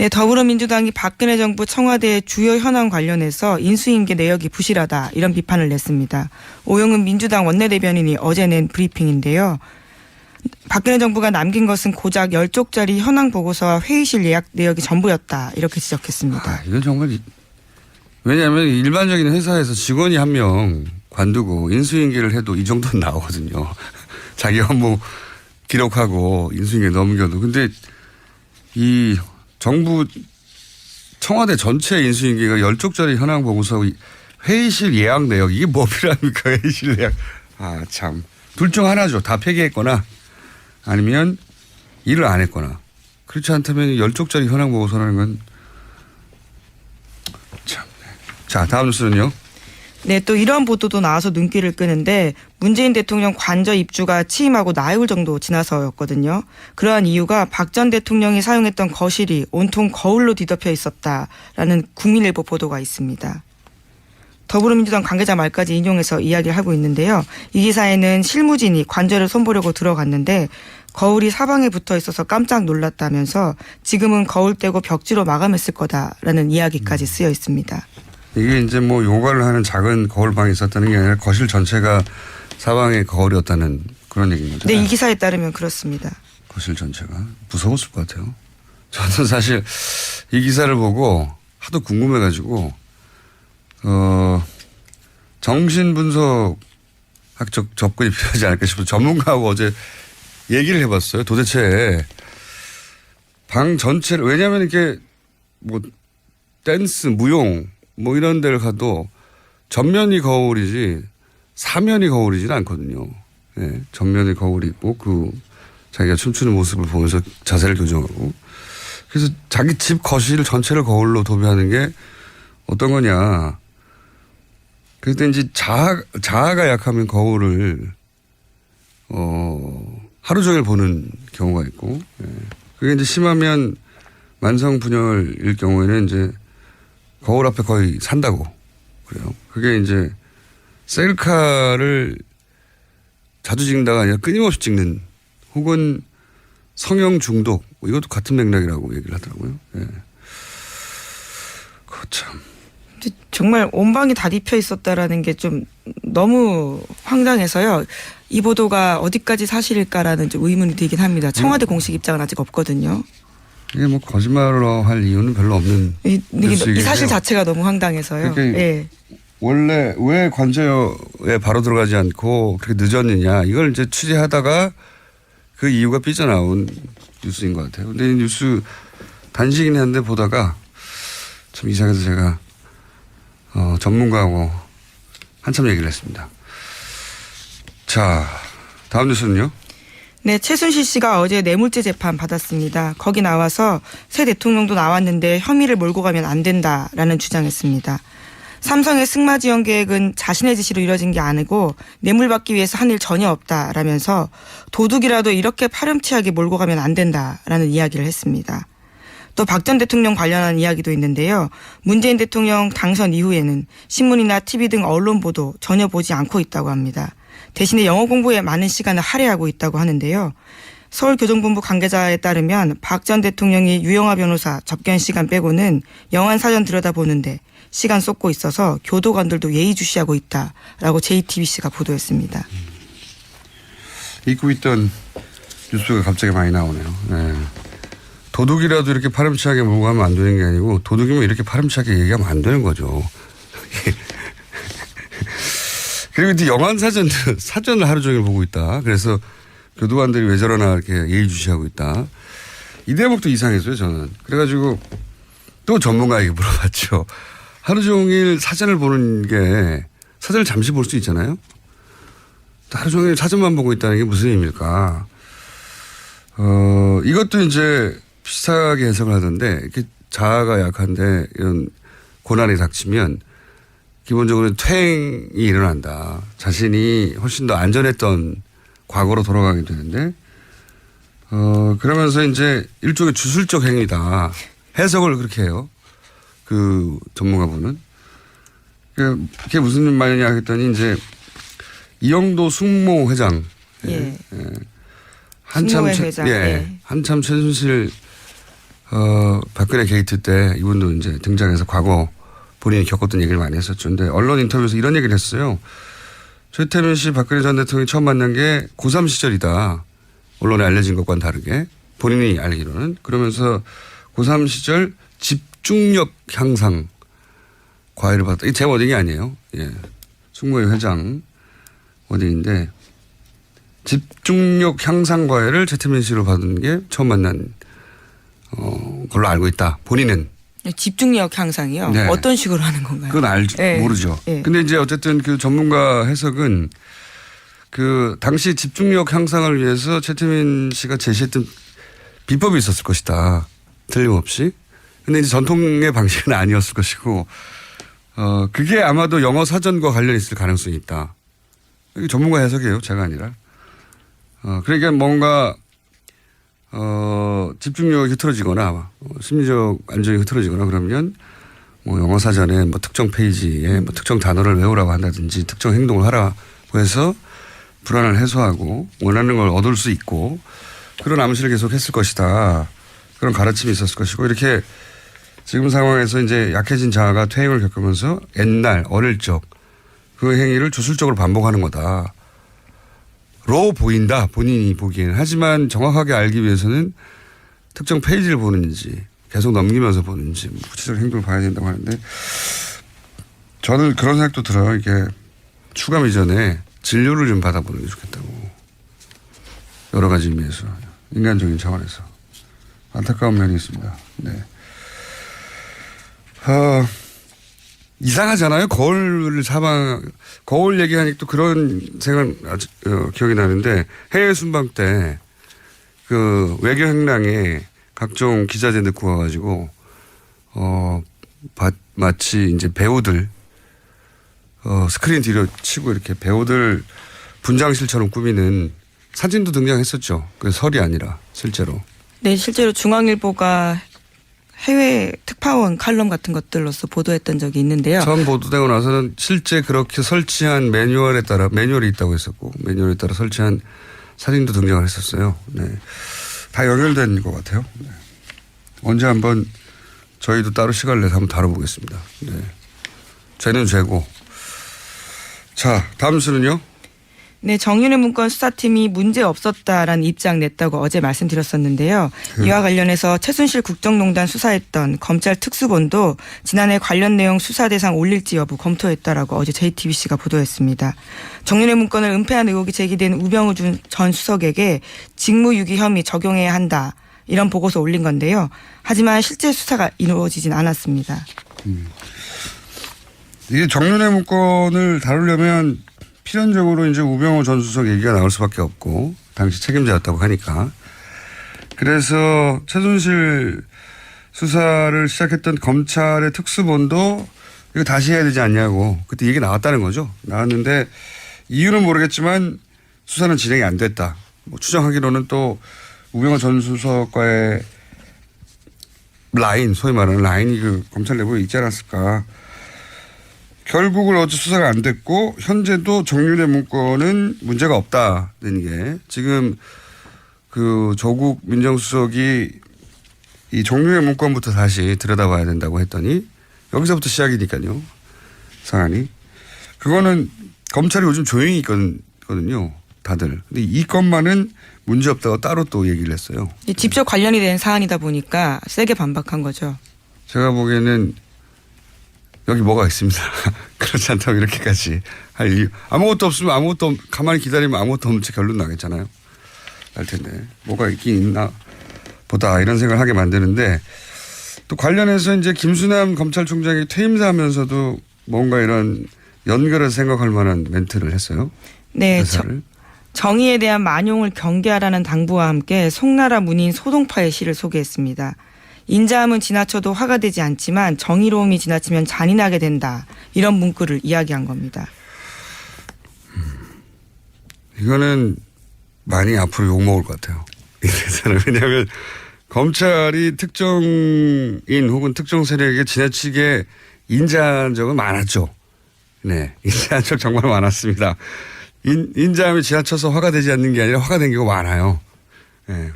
네, 더불어민주당이 박근혜 정부 청와대 주요 현안 관련해서 인수인계 내역이 부실하다 이런 비판을 냈습니다. 오영훈 민주당 원내대변인이 어제 낸 브리핑인데요. 박근혜 정부가 남긴 것은 고작 10쪽짜리 현황 보고서와 회의실 예약 내역이 전부였다 이렇게 지적했습니다. 이건 정말 왜냐하면 일반적인 회사에서 직원이 한 명 관두고 인수인계를 해도 이 정도는 나오거든요. 자기 업무 기록하고 인수인계 넘겨도. 근데 이 정부 청와대 전체 인수인계가 10쪽짜리 현황 보고서 회의실 예약 내역 이게 뭐 필요합니까? 회의실 예약. 아 참. 둘 중 하나죠. 다 폐기했거나 아니면 일을 안 했거나. 그렇지 않다면 10쪽짜리 현황 보고서라는 건 참. 자 다음 뉴스는요. 네, 또 이런 보도도 나와서 눈길을 끄는데 문재인 대통령 관저 입주가 취임하고 나흘 정도 지나서였거든요. 그러한 이유가 박 전 대통령이 사용했던 거실이 온통 거울로 뒤덮여 있었다라는 국민일보 보도가 있습니다. 더불어민주당 관계자 말까지 인용해서 이야기를 하고 있는데요. 이 기사에는 실무진이 관저를 손보려고 들어갔는데 거울이 사방에 붙어 있어서 깜짝 놀랐다면서 지금은 거울 떼고 벽지로 마감했을 거다라는 이야기까지 쓰여 있습니다. 이게 이제 뭐 요가를 하는 작은 거울방이 있었다는 게 아니라 거실 전체가 사방에 거울이었다는 그런 얘기입니다. 네, 이 기사에 따르면 그렇습니다. 거실 전체가 무서웠을 것 같아요. 저는 사실 이 기사를 보고 하도 궁금해가지고 정신분석학적 접근이 필요하지 않을까 싶어서 전문가하고 어제 얘기를 해봤어요. 도대체 방 전체를 왜냐하면 이렇게 뭐 댄스, 무용 뭐 이런 데를 가도 전면이 거울이지 사면이 거울이지는 않거든요. 예, 전면이 거울이 있고 자기가 춤추는 모습을 보면서 자세를 교정하고 그래서 자기 집 거실 전체를 거울로 도배하는 게 어떤 거냐. 그때 이제 자아가 약하면 거울을 하루 종일 보는 경우가 있고 예. 그게 이제 심하면 만성분열일 경우에는 이제 거울 앞에 거의 산다고 그래요. 그게 이제 셀카를 자주 찍는다가 아니라 끊임없이 찍는 혹은 성형 중독 이것도 같은 맥락이라고 얘기를 하더라고요. 예. 참. 정말 온 방이 다 뒤펴 있었다라는 게 좀 너무 황당해서요. 이 보도가 어디까지 사실일까라는 좀 의문이 들긴 합니다. 청와대 공식 입장은 아직 없거든요. 이게 뭐 거짓말로 할 이유는 별로 없는 이 사실 자체가 너무 황당해서요. 그러니까 예. 원래 왜 관저에 바로 들어가지 않고 그렇게 늦었느냐 이걸 이제 취재하다가 그 이유가 삐져나온 뉴스인 것 같아요. 근데 이 뉴스 단식이긴 한데 보다가 참 이상해서 제가 전문가하고 한참 얘기를 했습니다. 자 다음 뉴스는요. 네, 최순실 씨가 어제 뇌물죄 재판 받았습니다. 거기 나와서 새 대통령도 나왔는데 혐의를 몰고 가면 안 된다라는 주장했습니다. 삼성의 승마 지원 계획은 자신의 지시로 이뤄진 게 아니고 뇌물 받기 위해서 한 일 전혀 없다라면서 도둑이라도 이렇게 파렴치하게 몰고 가면 안 된다라는 이야기를 했습니다. 또 박 전 대통령 관련한 이야기도 있는데요. 문재인 대통령 당선 이후에는 신문이나 TV 등 언론 보도 전혀 보지 않고 있다고 합니다. 대신에 영어 공부에 많은 시간을 할애하고 있다고 하는데요. 서울교정본부 관계자에 따르면 박 전 대통령이 유영하 변호사 접견 시간 빼고는 영안 사전 들여다보는데 시간 쏟고 있어서 교도관들도 예의주시하고 있다라고 JTBC가 보도했습니다. 잊고 있던 뉴스가 갑자기 많이 나오네요. 네. 도둑이라도 이렇게 파렴치하게 몰고 가면 안 되는 게 아니고 도둑이면 이렇게 파렴치하게 얘기하면 안 되는 거죠. 그리고 이제 영안 사전을 하루 종일 보고 있다. 그래서 교도관들이 왜 저러나 이렇게 예의주시하고 있다. 이 대목도 이상했어요, 저는. 그래가지고 또 전문가에게 물어봤죠. 하루 종일 사전을 보는 게 사전을 잠시 볼 수 있잖아요. 하루 종일 사전만 보고 있다는 게 무슨 의미일까? 이것도 이제 비슷하게 해석을 하던데 이렇게 자아가 약한데 이런 고난이 닥치면 기본적으로 퇴행이 일어난다. 자신이 훨씬 더 안전했던 과거로 돌아가게 되는데, 그러면서 이제 일종의 주술적 행위다. 해석을 그렇게 해요. 그 전문가분은. 그게 무슨 말이냐 했더니 이제 이영도 숙모 회장. 예. 한참 회장. 한참 최순실 박근혜 게이트 때 이분도 이제 등장해서 과거 본인이 겪었던 얘기를 많이 했었죠. 근데 언론 인터뷰에서 이런 얘기를 했어요. 최태민 씨 박근혜 전 대통령이 처음 만난 게 고3 시절이다. 언론에 알려진 것과는 다르게 본인이 알기로는. 그러면서 고3 시절 집중력 향상 과외를 받았다. 이게 제 워딩이 아니에요. 예. 승무회 회장 워딩인데 집중력 향상 과외를 최태민 씨로 받은 게 처음 만난 걸로 알고 있다. 본인은. 집중력 향상이요? 네. 어떤 식으로 하는 건가요? 그건 네. 모르죠. 네. 근데 이제 어쨌든 그 전문가 해석은 그 당시 집중력 향상을 위해서 최태민 씨가 제시했던 비법이 있었을 것이다. 틀림없이. 근데 이제 전통의 방식은 아니었을 것이고, 그게 아마도 영어 사전과 관련이 있을 가능성이 있다. 이게 전문가 해석이에요. 제가 아니라. 그러니까 뭔가, 집중력이 흐트러지거나, 심리적 안정이 흐트러지거나 그러면 뭐 영어 사전에 뭐 특정 페이지에 뭐 특정 단어를 외우라고 한다든지 특정 행동을 하라고 해서 불안을 해소하고 원하는 걸 얻을 수 있고 그런 암시를 계속 했을 것이다. 그런 가르침이 있었을 것이고 이렇게 지금 상황에서 이제 약해진 자아가 퇴행을 겪으면서 옛날 어릴 적 그 행위를 주술적으로 반복하는 거다. 로 보인다. 본인이 보기에는. 하지만 정확하게 알기 위해서는 특정 페이지를 보는지 계속 넘기면서 보는지 구체적인 행동을 봐야 된다고 하는데 저는 그런 생각도 들어요. 이게 추감 이전에 진료를 좀 받아보는 게 좋겠다고. 여러 가지 의미에서. 인간적인 차원에서. 안타까운 면이 있습니다. 네. 이상하잖아요. 거울 얘기하니까 또 그런 생각 아주 기억이 나는데 해외 순방 때 그 외교 행랑에 각종 기자재 넣고 와가지고 마치 이제 배우들 스크린 뒤로 치고 이렇게 배우들 분장실처럼 꾸미는 사진도 등장했었죠. 그 설이 아니라 실제로. 네, 실제로 중앙일보가 해외 특파원 칼럼 같은 것들로서 보도했던 적이 있는데요. 처음 보도되고 나서는 실제 그렇게 설치한 매뉴얼에 따라 매뉴얼이 있다고 했었고 매뉴얼에 따라 설치한 사진도 등장을 했었어요. 네. 다 연결된 것 같아요. 네. 언제 한번 저희도 따로 시간을 내서 한번 다뤄보겠습니다. 네. 죄는 죄고. 자, 다음 수는요. 네, 정윤회 문건 수사팀이 문제 없었다라는 입장 냈다고 어제 말씀드렸었는데요. 이와 관련해서 최순실 국정농단 수사했던 검찰 특수본도 지난해 관련 내용 수사 대상 올릴지 여부 검토했다라고 어제 JTBC가 보도했습니다. 정윤회 문건을 은폐한 의혹이 제기된 우병우 전 수석에게 직무유기 혐의 적용해야 한다. 이런 보고서 올린 건데요. 하지만 실제 수사가 이루어지진 않았습니다. 이게 정윤회 문건을 다루려면 필연적으로 이제 우병우 전 수석 얘기가 나올 수밖에 없고 당시 책임자였다고 하니까. 그래서 최순실 수사를 시작했던 검찰의 특수본도 이거 다시 해야 되지 않냐고 그때 얘기 나왔다는 거죠. 나왔는데 이유는 모르겠지만 수사는 진행이 안 됐다. 뭐 추정하기로는 또 우병우 전 수석과의 라인, 소위 말하는 라인이 그 검찰 내부에 있지 않았을까. 결국은 어제 수사가 안 됐고 현재도 정윤회 문건은 문제가 없다는 게 지금 그 조국 민정수석이 이 정윤회 문건부터 다시 들여다봐야 된다고 했더니 여기서부터 시작이니까요. 사안이. 그거는 검찰이 요즘 조용히 있거든요. 다들. 근데 이 건만은 문제없다고 따로 또 얘기를 했어요. 직접 관련이 된 사안이다 보니까 세게 반박한 거죠. 제가 보기에는 여기 뭐가 있습니다. 그렇지 않다고 이렇게까지 할 이유. 아무것도 없으면 가만히 기다리면 아무것도 없는 채 결론 나겠잖아요. 알 텐데. 뭐가 있긴 있나 보다 이런 생각을 하게 만드는데 또 관련해서 이제 김수남 검찰총장이 퇴임사하면서도 뭔가 이런 연결해서 생각할 만한 멘트를 했어요. 네. 정의에 대한 만용을 경계하라는 당부와 함께 송나라 문인 소동파의 시를 소개했습니다. 인자함은 지나쳐도 화가 되지 않지만 정의로움이 지나치면 잔인하게 된다. 이런 문구를 이야기한 겁니다. 이거는 많이 앞으로 욕먹을 것 같아요. 왜냐하면 검찰이 특정인 혹은 특정 세력에게 지나치게 인자한 적은 많았죠. 네. 인자한 적 정말 많았습니다. 인자함이 지나쳐서 화가 되지 않는 게 아니라 화가 된 경우가 많아요. 네.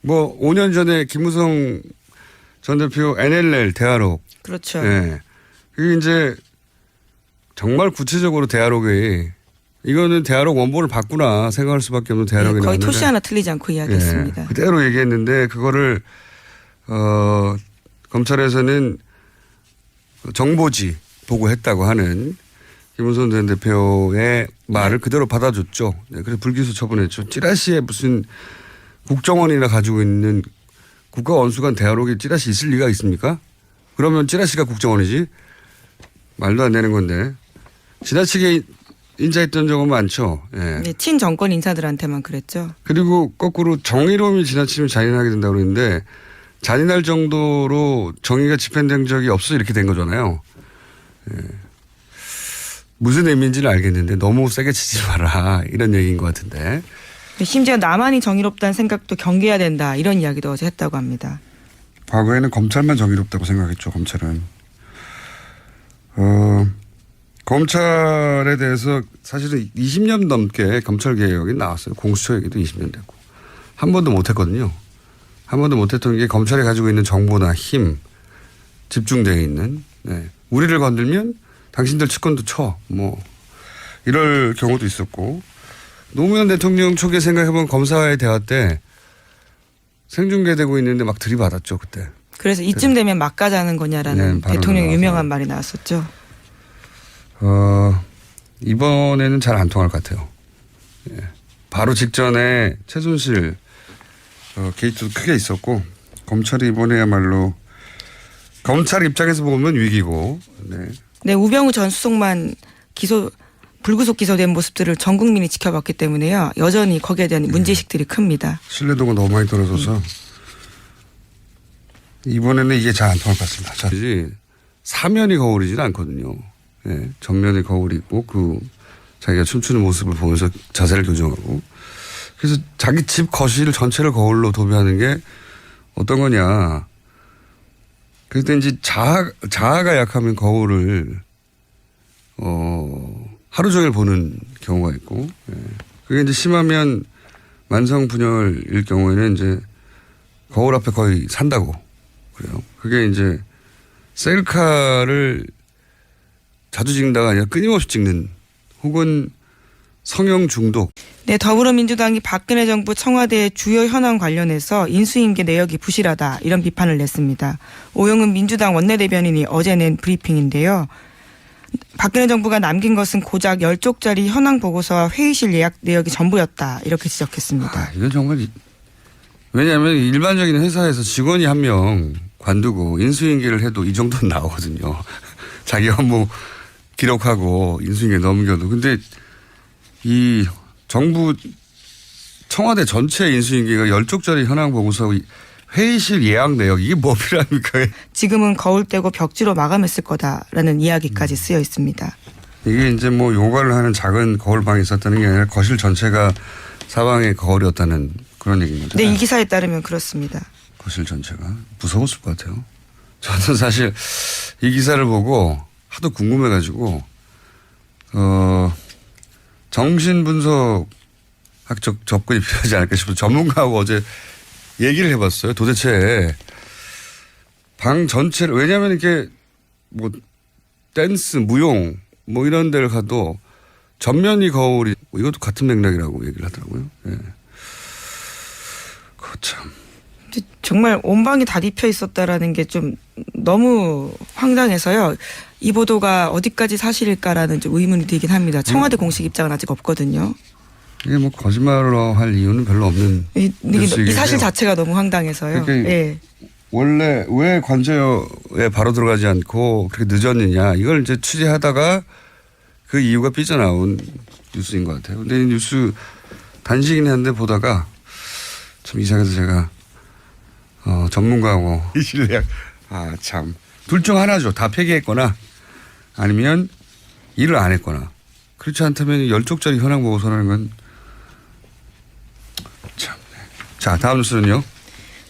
뭐 5년 전에 김무성 전 대표 NLL 대화록. 그렇죠. 네. 그게 이제 정말 구체적으로 대화록이 이거는 대화록 원본을 봤구나 생각할 수밖에 없는 대화록이 거의 나왔는데 토시 하나 틀리지 않고 이야기했습니다. 네. 그대로 얘기했는데 그거를 검찰에서는 정보지 보고했다고 하는 김무성 전 대표의 말을 그대로 받아줬죠. 네, 그래서 불기소 처분했죠. 찌라시에 무슨 국정원이나 가지고 있는 국가원수관 대화록에 찌라시 있을 리가 있습니까? 그러면 찌라시가 국정원이지. 말도 안 되는 건데. 지나치게 인자했던 적은 많죠. 예. 네, 친정권 인사들한테만 그랬죠. 그리고 거꾸로 정의로움이 지나치면 잔인하게 된다고 그러는데 잔인할 정도로 정의가 집행된 적이 없어서 이렇게 된 거잖아요. 예. 무슨 의미인지는 알겠는데 너무 세게 치지 마라 이런 얘기인 것 같은데. 심지어 나만이 정의롭다는 생각도 경계해야 된다 이런 이야기도 어제 했다고 합니다. 과거에는 검찰만 정의롭다고 생각했죠. 검찰은. 검찰에 대해서 사실은 20년 넘게 검찰개혁이 나왔어요. 공수처 얘기도 20년 됐고. 한 번도 못했거든요. 한 번도 못했던 게 검찰이 가지고 있는 정보나 힘 집중되어 있는. 네. 우리를 건들면 당신들 측근도 쳐. 뭐 이럴 경우도 있었고. 노무현 대통령 초기에 생각해보면 검사와의 대화 때 생중계되고 있는데 막 들이받았죠. 그때. 그래서 이쯤 되면 막 가자는 거냐라는 네, 대통령의 유명한 말이 나왔었죠. 이번에는 잘 안 통할 것 같아요. 예. 바로 직전에 최순실 게이트도 크게 있었고 검찰이 이번에야말로 검찰 입장에서 보면 위기고. 네. 네, 우병우 전 수석만 불구속 기소된 모습들을 전 국민이 지켜봤기 때문에요. 여전히 거기에 대한 문제의식들이 큽니다. 신뢰도가 너무 많이 떨어져서 이번에는 이게 잘 안 통할 것 같습니다. 사면이 거울이지는 않거든요. 네, 정면에 거울이 있고 자기가 춤추는 모습을 보면서 자세를 교정하고 그래서 자기 집 거실 전체를 거울로 도배하는 게 어떤 거냐. 그때 이제 자아가 약하면 거울을 하루 종일 보는 경우가 있고 그게 이제 심하면 만성 분열일 경우에는 이제 거울 앞에 거의 산다고 그래요. 그게 이제 셀카를 자주 찍는다가 아니라 끊임없이 찍는 혹은 성형 중독. 네, 더불어민주당이 박근혜 정부 청와대 주요 현황 관련해서 인수인계 내역이 부실하다 이런 비판을 냈습니다. 오영은 민주당 원내대변인이 어제 낸 브리핑인데요. 박근혜 정부가 남긴 것은 고작 10쪽짜리 현황 보고서와 회의실 예약 내역이 전부였다 이렇게 지적했습니다. 이건 정말 왜냐하면 일반적인 회사에서 직원이 한 명 관두고 인수인계를 해도 이 정도는 나오거든요. 자기 업무 기록하고 인수인계 넘겨도. 근데 이 정부 청와대 전체 인수인계가 10쪽짜리 현황 보고서 회의실 예약 내역 이게 뭐 필요합니까? 지금은 거울 떼고 벽지로 마감했을 거다라는 이야기까지 쓰여 있습니다. 이게 이제 뭐 요가를 하는 작은 거울방이 있었다는 게 아니라 거실 전체가 사방의 거울이었다는 그런 얘기인 거죠. 네, 이 기사에 따르면 그렇습니다. 거실 전체가 무서웠을 것 같아요. 저는 사실 이 기사를 보고 하도 궁금해가지고 정신분석학적 접근이 필요하지 않을까 싶어서 전문가하고 어제 얘기를 해봤어요. 도대체 방 전체를 왜냐하면 이렇게 뭐 댄스, 무용 뭐 이런 데를 가도 전면이 거울이 이것도 같은 맥락이라고 얘기를 하더라고요. 예. 참. 정말 온 방이 다 뒤펴 있었다라는 게 좀 너무 황당해서요. 이 보도가 어디까지 사실일까라는 좀 의문이 들긴 합니다. 청와대 공식 입장은 아직 없거든요. 이게 뭐 거짓말로 할 이유는 별로 없는 이 사실 자체가 너무 황당해서요. 예. 원래 왜 관저에 바로 들어가지 않고 그렇게 늦었느냐 이걸 이제 취재하다가 그 이유가 삐져나온 뉴스인 것 같아요. 근데 이 뉴스 단식이긴 한데 보다가 참 이상해서 제가 전문가하고 이 실례 참 둘 중 하나죠. 다 폐기했거나 아니면 일을 안 했거나 그렇지 않다면 10쪽짜리 현황 보고서라는 건 참. 자, 다음 뉴스는요.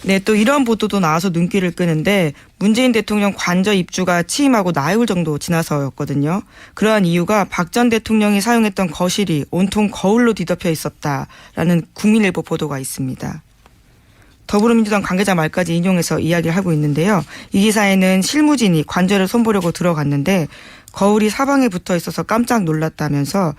네, 또 이런 보도도 나와서 눈길을 끄는데 문재인 대통령 관저 입주가 취임하고 나흘 정도 지나서였거든요. 그러한 이유가 박 전 대통령이 사용했던 거실이 온통 거울로 뒤덮여 있었다라는 국민일보 보도가 있습니다. 더불어민주당 관계자 말까지 인용해서 이야기를 하고 있는데요. 이 기사에는 실무진이 관절을 손보려고 들어갔는데 거울이 사방에 붙어 있어서 깜짝 놀랐다면서